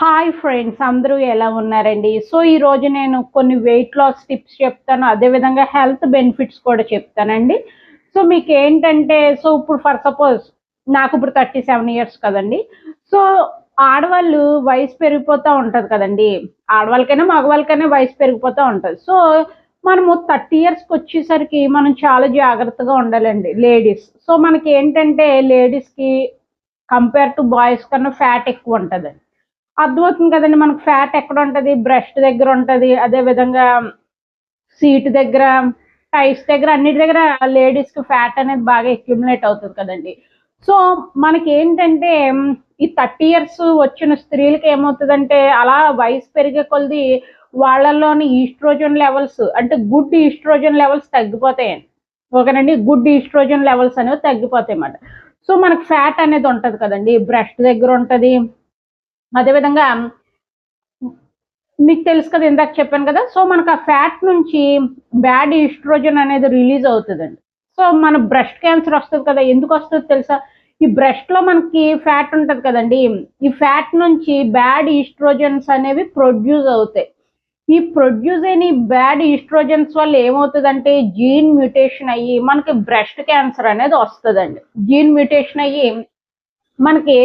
Hi friends, అందరూ ఎలా ఉన్నారండి? సో ఈరోజు నేను కొన్ని వెయిట్ లాస్ టిప్స్ చెప్తాను. అదేవిధంగా హెల్త్ బెనిఫిట్స్ కూడా చెప్తానండి. సో మీకేంటంటే ఇప్పుడు ఫర్ సపోజ్ నాకు ఇప్పుడు 37 ఇయర్స్ కదండీ. సో ఆడవాళ్ళు వయసు పెరిగిపోతా ఉంటది కదండీ. ఆడవాళ్ళకైనా, మగవాళ్ళకైనా వయసు పెరిగిపోతా ఉంటది. సో మనము 30 ఇయర్స్‌కొచ్చేసరికి మనం చాలా జాగ్రత్తగా ఉండాలండి లేడీస్. సో మనకేంటంటే లేడీస్‌కి కంపేర్ టు బాయ్స్ కన్నా ఫ్యాట్ ఎక్కువుంటదండి. అర్థమవుతుంది కదండీ! మనకు ఫ్యాట్ ఎక్కడుంటది? బ్రెస్ట్ దగ్గరుంటది. అదే విధంగా సీట్ దగ్గర, థైస్ దగ్గర అన్నిటి దగ్గర లేడీస్‌కి ఫ్యాట్ అనేది బాగా అక్యుములేట్ అవుతది కదండీ! సో, మనకేంటంటే ఈ 30 ఇయర్స్ వచ్చిన స్త్రీలకి ఏమవుతదంటే, అలా వయసు పెరిగే కొలది వాళ్ళలోని ఈస్ట్రోజన్ లెవెల్స్ అంటే గుడ్ ఈస్ట్రోజన్ లెవెల్స్ తగ్గిపోతాయండి. ఓకేనండి. గుడ్ ఈస్ట్రోజన్ లెవెల్స్ అనేవి తగ్గిపోతాయన్నమాట. సో, మనకు ఫ్యాట్ అనేది ఉంటది కదండీ! బ్రెస్ట్ దగ్గరుంటది. అదే విధంగా మీకు తెలుసు కదా! ఇందాక చెప్పాను కదా! సో, మనకు ఆ ఫ్యాట్ నుంచి బ్యాడ్ ఈస్ట్రోజన్ అనేది రిలీజ్ అవుతదండి. సో, మన బ్రెస్ట్ క్యాన్సర్ వస్తది కదా! ఎందుకొస్తదో తెలుసా? ఈ బ్రెస్ట్‌లో మనకి ఫ్యాట్ ఉంటది కదండీ! ఈ ఫ్యాట్ నుంచి బ్యాడ్ ఈస్ట్రోజన్స్ అనేవి ప్రొడ్యూస్ అవుతాయి. ఈ ప్రొడ్యూస్ అయిన ఈ బ్యాడ్ ఈస్ట్రోజన్స్ వల్ల ఏమవుతదంటే జీన్ మ్యుటేషన్ అయ్యి మనకి బ్రెస్ట్ క్యాన్సర్ అనేది వస్తదండి. జీన్ మ్యుటేషన్ అయ్యి మనకి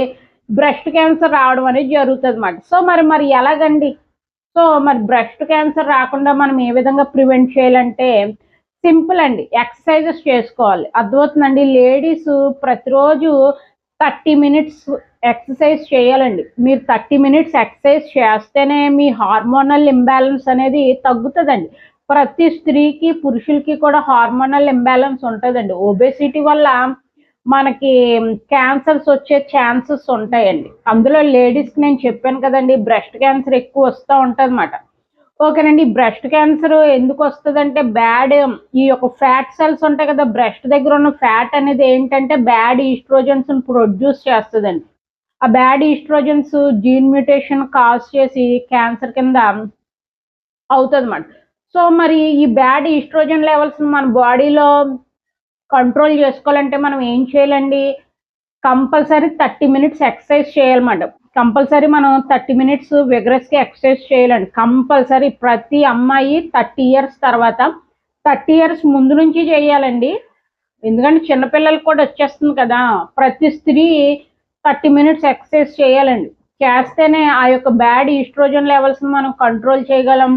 బ్రెస్ట్ క్యాన్సర్ రావడం అనేది జరుగుతదన్నమాట. సో, మరి ఎలాగండి? సో, మరి బ్రెస్ట్ క్యాన్సర్ రాకుండా మనం ఏ విధంగా ప్రివెంట్ చేయాలంటే, సింపుల్ అండి. ఎక్సర్‌సైజెస్ చేసుకోవాలి. అర్థమవుతుందండి. లేడీసు ప్రతిరోజు 30 మినిట్స్ ఎక్సర్‌సైజ్ చేయాలండి. మీరు 30 మినిట్స్ ఎక్సర్‌సైజ్ చేస్తేనే మీ హార్మోనల్ ఇంబాలెన్స్ అనేది తగ్గుతదండి. ప్రతి స్త్రీకి, పురుషులకి కూడా హార్మోనల్ ఇంబాలెన్స్ ఉంటదండి. ఒబేసిటీ వల్ల మనకి క్యాన్సర్స్ వచ్చే ఛాన్సెస్ ఉంటాయండి. అందులో లేడీస్‌కి నేను చెప్పాను కదండీ! బ్రెస్ట్ క్యాన్సర్ ఎక్కువ వస్తా ఉంటదన్నమాట. ఓకేనండి. బ్రెస్ట్ క్యాన్సర్ ఎందుకొస్తదంటే ఈ యొక్క ఫ్యాట్ సెల్స్ ఉంటాయి కదా! బ్రెస్ట్ దగ్గర ఉన్న ఫ్యాట్ అనేది ఏంటంటే బ్యాడ్ ఈస్ట్రోజన్స్‌ని ప్రొడ్యూస్ చేస్తదండి. ఆ bad estrogens gene mutation cause చేసి క్యాన్సర్ కింద అవుతదన్నమాట. సో, మరి ఈ బ్యాడ్ ఈస్ట్రోజన్ లెవెల్స్‌ని మన బాడీలో కంట్రోల్ చేసుకోవాలంటే మనం ఏం చేయాలండి? కంపల్సరీ 30 మినిట్స్ ఎక్సర్సైజ్ చేయాలన్నమాట. కంపల్సరీ మనం 30 మినిట్స్ విగరస్‌గా ఎక్సర్సైజ్ చేయాలండి. కంపల్సరీ ప్రతి అమ్మాయి 30 ఇయర్స్ తర్వాత 30 ఇయర్స్ ముందు నుంచి చేయాలండి. ఎందుకంటే చిన్న పిల్లలకి కూడా వచ్చేస్తుంది కదా! ప్రతి స్త్రీ 30 మినిట్స్ ఎక్సర్సైజ్ చేయాలండి. చేస్తేనే ఆ యొక్క బ్యాడ్ ఈస్ట్రోజన్ లెవెల్స్‌ని మనం కంట్రోల్ చేయగలం.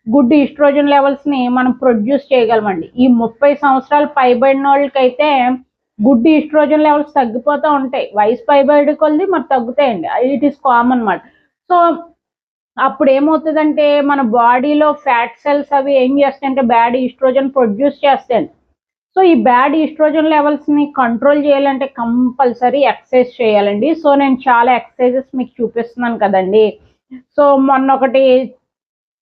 గుడ్ ఈస్ట్రోజన్ లెవెల్స్‌ని మనం ప్రొడ్యూస్ చేయగలమండి. ఈ 30 సంవత్సరాలు పైబడినోళ్ళకైతే గుడ్ ఈస్ట్రోజన్ లెవెల్స్ తగ్గిపోతా ఉంటాయి. వయసు పైబడే కొలది మరి తగ్గుతాయండి. ఇట్ ఈస్ కామన్ మాట. సో, అప్పుడేమవుతదంటే మన బాడీలో ఫ్యాట్ సెల్స్ అవి ఏం చేస్తాయంటే బ్యాడ్ ఈస్ట్రోజన్ ప్రొడ్యూస్ చేస్తాయండి. సో, ఈ బ్యాడ్ ఈస్ట్రోజన్ లెవెల్స్‌ని కంట్రోల్ చేయాలంటే కంపల్సరీ ఎక్సర్సైజ్ చేయాలండి. సో, నేను చాలా ఎక్సర్సైజెస్ మీకు చూపిస్తున్నాను కదండీ! సో,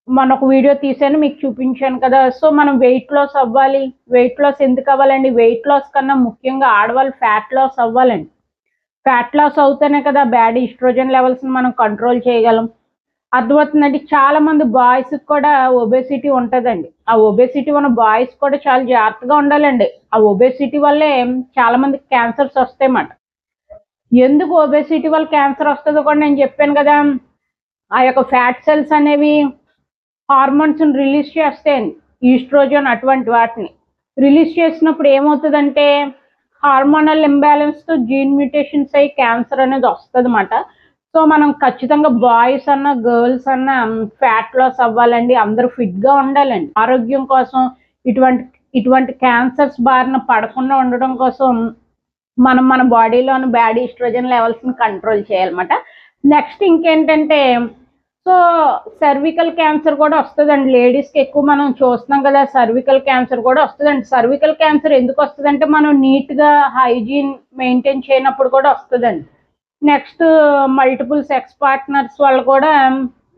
మొన్నొక వీడియో తీశాను మీకు చూపించాను కదా! సో, మనం వెయిట్ లాస్ అవ్వాలి. వెయిట్ లాస్ ఎందుకు అవ్వాలండి? వెయిట్ లాస్ కన్నా ముఖ్యంగా ఆడవాళ్ళు ఫ్యాట్ లాస్ అవ్వాలండి. ఫ్యాట్ లాస్ అవుతేనే కదా బ్యాడ్ ఈస్ట్రోజన్ లెవెల్స్‌ని మనం కంట్రోల్ చేయగలం. అర్థమవుతుందండి. చాలా మంది బాయ్స్‌కి కూడా ఒబేసిటీ ఉంటదండి. ఆ ఒబేసిటీ ఉన్న బాయ్స్ కూడా చాలా జాగ్రత్తగా ఉండాలండి. ఆ ఒబేసిటీ వల్లే చాలా మందికి క్యాన్సర్స్ వస్తాయన్నమాట. ఎందుకు ఒబేసిటీ వల్ల క్యాన్సర్ వస్తదో కూడా నేను చెప్పాను కదా! ఆ యొక్క ఫ్యాట్ సెల్స్ అనేవి హార్మోన్స్‌ని రిలీజ్ చేస్తాయండి. ఈస్ట్రోజన్ అటువంటి వాటిని. రిలీజ్ చేసినప్పుడు ఏమవుతదంటే, హార్మోనల్ ఇంబాలెన్స్‌తో జీన్ మ్యుటేషన్స్ అయ్యి క్యాన్సర్ అనేది వస్తదన్నమాట. సో, మనం ఖచ్చితంగా బాయ్స్ అన్నా, గర్ల్స్ అన్నా ఫ్యాట్ లాస్ అవ్వాలండి. అందరూ ఫిట్‌గా ఉండాలండి. ఆరోగ్యం కోసం ఇటువంటి ఇటువంటి క్యాన్సర్స్ బారిన పడకుండా ఉండడం కోసం మనం మన బాడీలోని బ్యాడ్ ఈస్ట్రోజన్ లెవెల్స్‌ని కంట్రోల్ చేయాలన్నమాట. నెక్స్ట్ ఇంకేంటంటే సో, సర్వికల్ క్యాన్సర్ కూడా వస్తదండి. లేడీస్‌కి ఎక్కువ మనం చూస్తున్నాం కదా! సర్వికల్ క్యాన్సర్ కూడా వస్తదండి. సర్వికల్ క్యాన్సర్ ఎందుకొస్తదంటే, మనం నీట్‌గా హైజీన్ మెయింటైన్ చేయనప్పుడు కూడా వస్తదండి. నెక్స్ట్ మల్టిపుల్ సెక్స్ పార్ట్నర్స్ వల్ల కూడా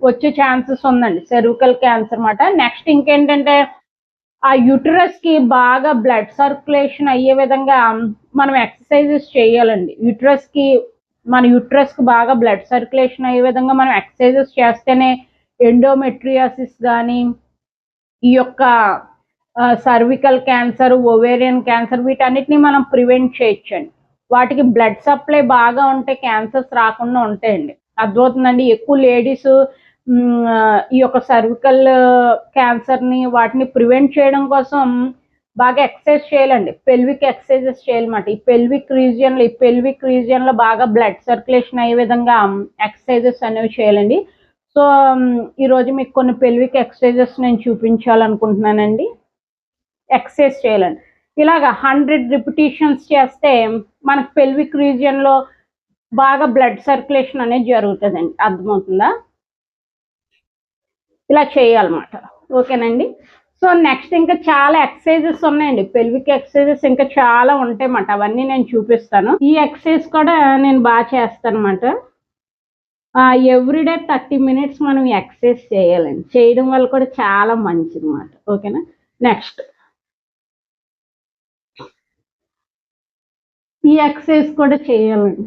వచ్చే ఛాన్సెస్ ఉందండి. సర్వికల్ క్యాన్సర్ మాట. నెక్స్ట్ ఇంకేంటంటే, ఆ యుటరస్‌కి బాగా బ్లడ్ సర్క్యులేషన్ అయ్యే విధంగా మనం ఎక్సర్‌సైజెస్ చేయాలండి. మన యుటరస్‌కి బాగా బ్లడ్ సర్క్యులేషన్ అయ్యే విధంగా మనం ఎక్సర్‌సైజెస్ చేస్తేనే ఎండోమెట్రియాసిస్ గాని, ఈ యొక్క సర్వికల్ క్యాన్సర్, ఓవేరియన్ క్యాన్సర్ వీటన్నిటిని మనం ప్రివెంట్ చేయొచ్చండి. వాటికి బ్లడ్ సప్లై బాగా ఉంటే క్యాన్సర్స్ రాకుండా ఉంటాయండి. అర్థమవుతుందండి. ఎక్కువ లేడీస్ ఈ యొక్క సర్వికల్ క్యాన్సర్ని వాటిని ప్రివెంట్ చేయడం కోసం బాగా ఎక్సర్సైజ్ చేయాలండి. పెల్విక్ ఎక్సర్సైజెస్ చేయాలన్నమాట. ఈ పెల్విక్ రీజియన్లో బాగా బ్లడ్ సర్క్యులేషన్ అయ్యే విధంగా ఎక్సర్సైజెస్ అనేవి చేయాలండి. సో ఈరోజు మీకు కొన్ని పెల్విక్ ఎక్సర్సైజెస్ నేను చూపించాలనుకుంటున్నానండి. ఎక్సర్సైజ్ చేయాలండి. ఇలాగ 100 రిపిటేషన్స్ చేస్తే మనకు పెల్విక్ రీజియన్లో బాగా బ్లడ్ సర్క్యులేషన్ అనేది జరుగుతుందండి. అర్థమవుతుందా? ఇలా చేయాలన్నమాట. ఓకేనండి. సో నెక్స్ట్ ఇంకా చాలా ఎక్సర్సైజెస్ ఉన్నాయండి. పెల్విక్ ఎక్సర్సైజెస్ ఇంకా చాలా ఉంటాయన్నమాట. అవన్నీ నేను చూపిస్తాను. ఈ ఎక్సర్సైజ్ కూడా నేను బాగా చేస్తాను అన్నమాట. ఎవ్రీడే 30 మినిట్స్ మనం ఎక్సర్సైజ్ చేయాలండి. చేయడం వల్ల కూడా చాలా మంచిది అన్నమాట. ఓకేనా. నెక్స్ట్ ఈ ఎక్సర్సైజ్ కూడా చేయాలండి.